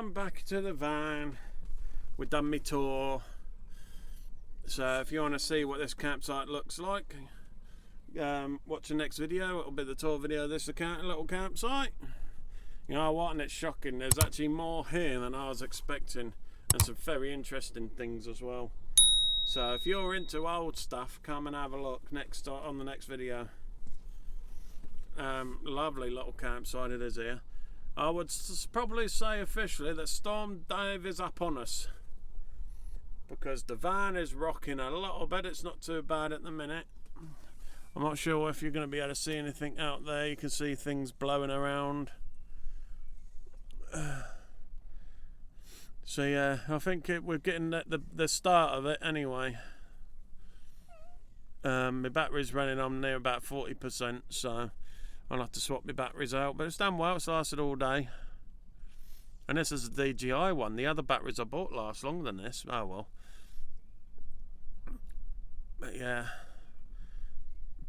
I'm back to the van. We've done my tour. So if you want to see what this campsite looks like, watch the next video. It'll be the tour video of this little campsite. You know what, and it's shocking, there's actually more here than I was expecting, and some very interesting things as well. So if you're into old stuff, come and have a look on the next video. Lovely little campsite it is here. I would probably say officially that Storm Dave is up on us, because the van is rocking a little bit. It's not too bad at the minute. I'm not sure if you're going to be able to see anything out there. You can see things blowing around. So yeah, I think we're getting the start of it anyway. My battery's running on near about 40%, so I'll have to swap my batteries out, but it's done well. It's lasted all day. And this is a DJI one. The other batteries I bought last longer than this. Oh well. But yeah,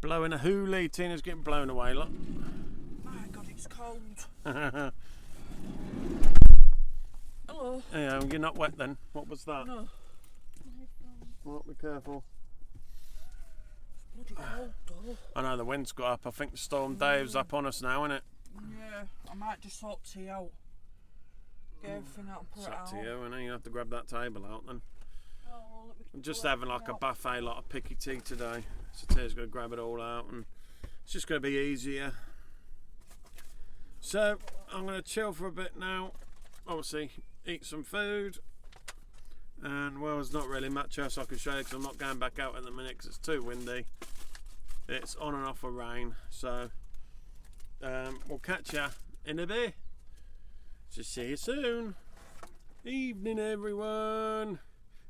blowing a hoolie. Tina's getting blown away, look. My God, it's cold. Hello. Yeah, you're not wet then. What was that? No. Well, be careful. Bloody cold though. I know the wind's got up. I think Storm Dave's up on us now, isn't it? Yeah, I might just sort tea out. Get everything out and put It's it up out. to you, and then you have to grab that table out then. Oh, well, let me I'm just pull having like a everything out. buffet, lot of picky tea today. So Tina's going to grab it all out, and it's just going to be easier. So I'm going to chill for a bit now. Obviously, eat some food. And well, there's not really much else I can show you because I'm not going back out at the minute because it's too windy. It's on and off of rain. So we'll catch ya in a bit. So see you soon. Evening, everyone.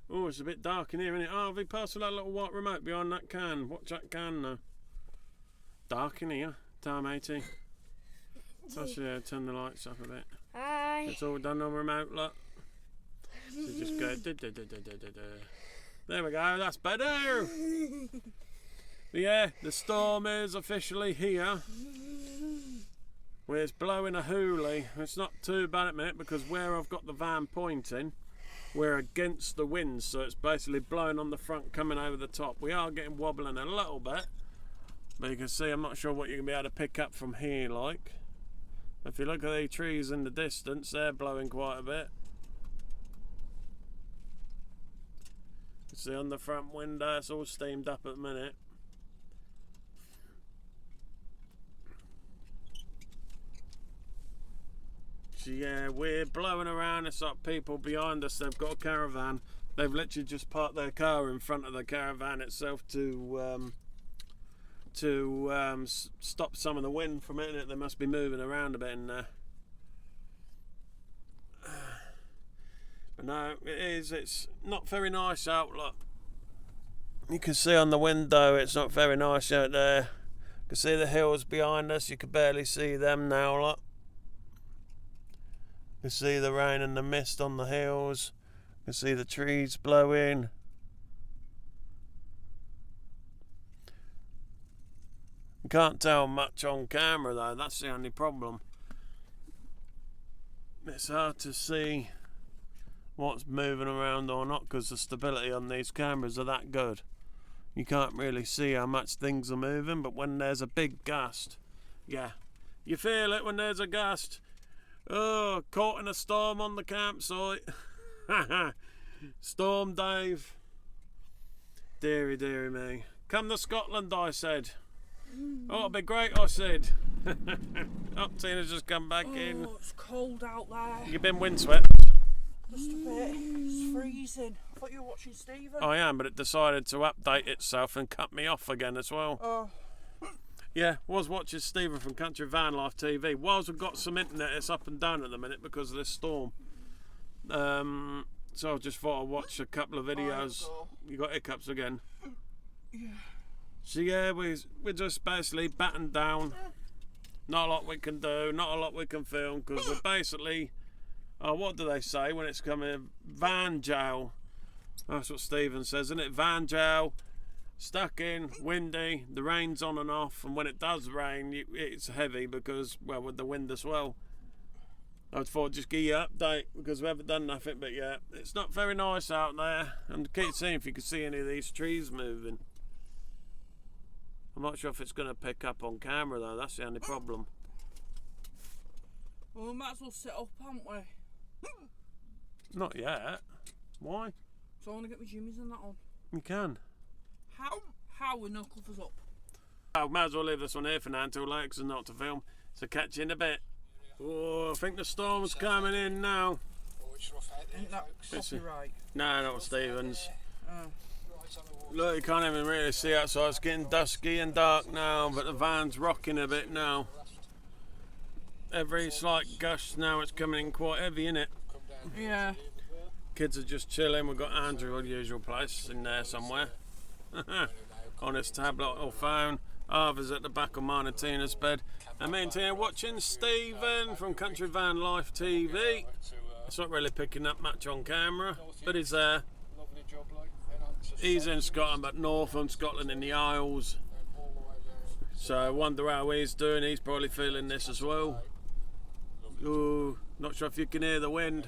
Oh, it's a bit dark in here, isn't it? Oh, have we passed that little white remote behind that can? Watch that can now. Dark in here. Time 80. So yeah, turn the lights up a bit. Hi. It's all done on remote, look. So just go. There we go. That's better. But yeah, the storm is officially here. Where it's blowing a hoolie. It's not too bad at the minute because where I've got the van pointing, we're against the wind, so it's basically blowing on the front, coming over the top. We are getting wobbling a little bit, but you can see I'm not sure what you're gonna be able to pick up from here. Like, if you look at the trees in the distance, they're blowing quite a bit. You see on the front window, it's all steamed up at the minute. So yeah, we're blowing around. It's like people behind us, they've got a caravan. They've literally just parked their car in front of the caravan itself to stop some of the wind from it. They must be moving around a bit in there. But no, it's not very nice out. Look, you can see on the window it's not very nice out there. You can see the hills behind us. You can barely see them now. Look. You can see the rain and the mist on the hills. You can see the trees blowing. You can't tell much on camera though, that's the only problem. It's hard to see what's moving around or not because the stability on these cameras are that good. You can't really see how much things are moving, but when there's a big gust, yeah, you feel it when there's a gust. Oh, caught in a storm on the campsite. Storm Dave. Deary, deary me. Come to Scotland, I said. Oh, it'll be great, I said. Oh, Tina's just come back in. Oh, it's cold out there. You've been windswept? Just a bit. It's freezing. I thought you were watching Stephen. I am, but it decided to update itself and cut me off again as well. Oh. Yeah, was watching Stephen from Country Van Life TV. Whilst we've got some internet, it's up and down at the minute because of this storm. So I just thought I'd watch a couple of videos. You got hiccups again? Yeah. So yeah, we're just basically battened down. Not a lot we can do, not a lot we can film because we're basically, what do they say when it's coming? Van jail. That's what Stephen says, isn't it? Van jail. Stuck in, windy, the rain's on and off, and when it does rain, it's heavy because, well, with the wind as well. I thought I'd just give you an update because we haven't done nothing, but yeah, it's not very nice out there. And keep seeing if you can see any of these trees moving. I'm not sure if it's going to pick up on camera though, that's the only problem. Well, we might as well sit up, haven't we? Not yet. Why? So I want to get my jimmies and that on. You can. How with no covers up? I might as well leave this one here for now until later because there's not to film. So catch you in a bit. Oh, I think the storm's coming in now. Ain't that copyright? No, not Stevens. Look, you can't even really see outside. It's getting dusky and dark now, but the van's rocking a bit now. Every slight gust now, it's coming in quite heavy, innit? Yeah. Kids are just chilling. We've got Andrew at the usual place in there somewhere. On his tablet or phone. Arthur's at the back of mine and Tina's bed. And me and Tina watching Stephen from Country Van Life TV. It's not really picking up much on camera, but he's there. He's in Scotland, but north from Scotland in the Isles. So I wonder how he's doing. He's probably feeling this as well. Ooh, not sure if you can hear the wind.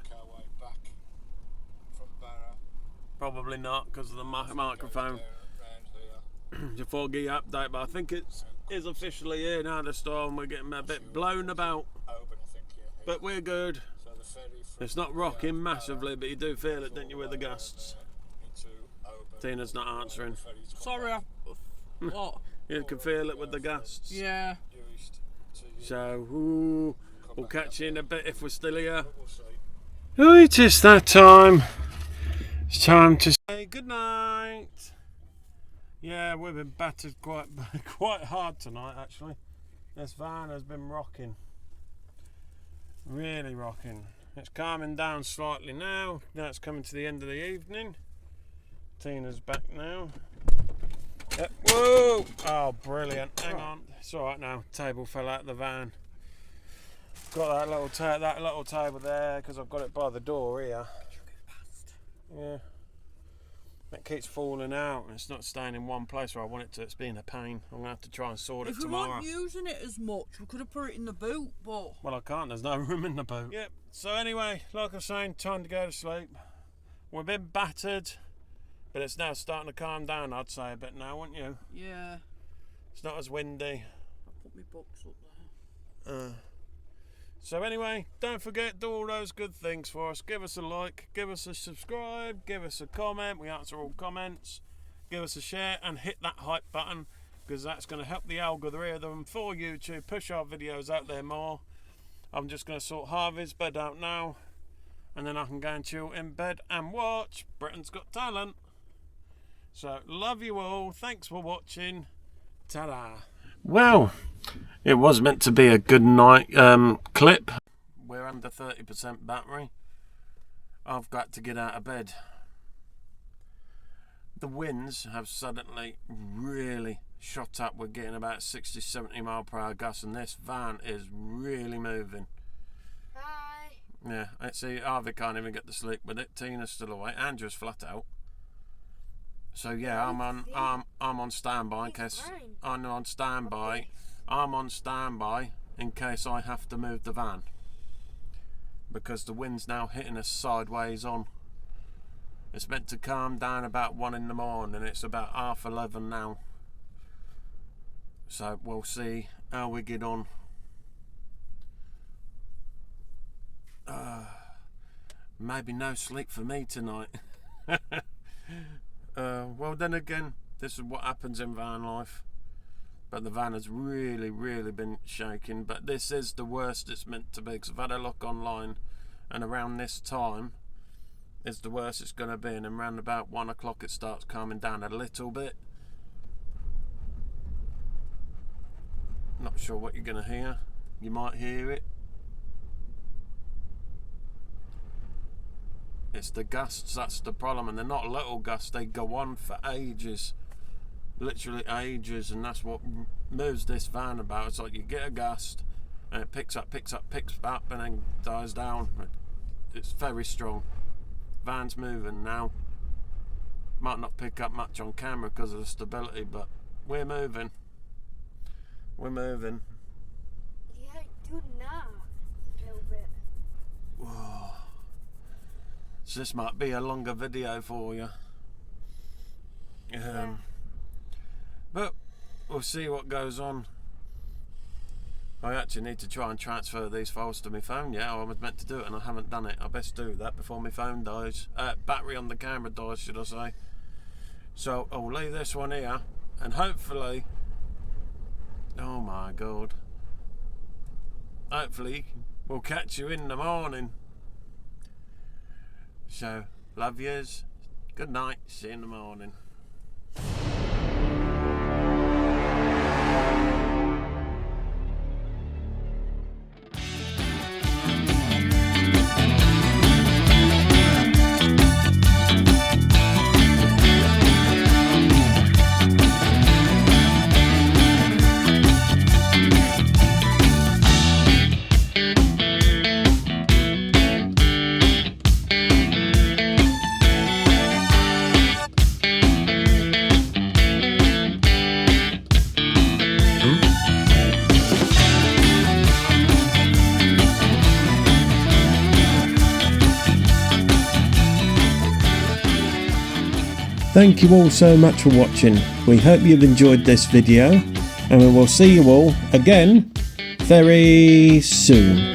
Probably not because of the microphone. Before the update, but I think it is officially here now, the storm. We're getting a bit blown about, but we're good. It's not rocking massively, but you do feel it, don't you, with the gusts? Tina's not answering. Sorry, what? You can feel it with the gusts. Yeah. So, ooh, we'll catch you in a bit if we're still here. Oh, it's just that time. It's time to say good night. Yeah, we've been battered quite hard tonight actually. This van has been rocking. Really rocking. It's calming down slightly now. Now it's coming to the end of the evening. Tina's back now. Yep. Whoa! Oh, brilliant. Hang on. It's alright now. Table fell out of the van. Got that little table there because I've got it by the door here. Yeah. It keeps falling out and it's not staying in one place where I want it to. It's been a pain. I'm going to have to try and sort it tomorrow. If we weren't using it as much, we could have put it in the boot, but... Well, I can't. There's no room in the boot. Yep. So anyway, like I was saying, time to go to sleep. We've been battered, but it's now starting to calm down, I'd say, a bit now, wouldn't you? Yeah. It's not as windy. I'll put my books up there. So anyway, don't forget, do all those good things for us. Give us a like, give us a subscribe, give us a comment. We answer all comments. Give us a share and hit that hype button because that's going to help the algorithm for YouTube push our videos out there more. I'm just going to sort Harvey's bed out now and then I can go and chill in bed and watch Britain's Got Talent. So love you all. Thanks for watching. Ta-da. Well, it was meant to be a good night clip. We're under 30% battery. I've got to get out of bed. The winds have suddenly really shot up. We're getting about 60-70 mile per hour gusts and this van is really moving. Hi. Yeah, I see Harvey can't even get to sleep with it. Tina's still awake. Andrew's flat out. So yeah, I'm on standby in case I'm on standby. I'm on standby in case I have to move the van because the wind's now hitting us sideways on. It's meant to calm down about 1 in the morning. It's about 11:30 now. So we'll see how we get on. Maybe no sleep for me tonight. Well then again, this is what happens in van life. But the van has really been shaking. But this is the worst it's meant to be because I've had a look online and around this time is the worst it's going to be, and then around about 1 o'clock it starts calming down a little bit. Not sure what you're going to hear. You might hear it. It's the gusts, that's the problem, and they're not little gusts, they go on for ages, literally ages, and that's what moves this van about. It's like you get a gust and it picks up, and then dies down. It's very strong. Van's moving now. Might not pick up much on camera because of the stability, but we're moving. We're moving. Yeah, do not. A little bit. So this might be a longer video for you. But we'll see what goes on. I actually need to try and transfer these files to my phone. Yeah, I was meant to do it and I haven't done it. I best do that before my phone dies. Battery on the camera dies, should I say. So I'll leave this one here and hopefully, oh my God, hopefully we'll catch you in the morning. So, love yous, good night, see you in the morning. Thank you all so much for watching. We hope you've enjoyed this video and we will see you all again very soon.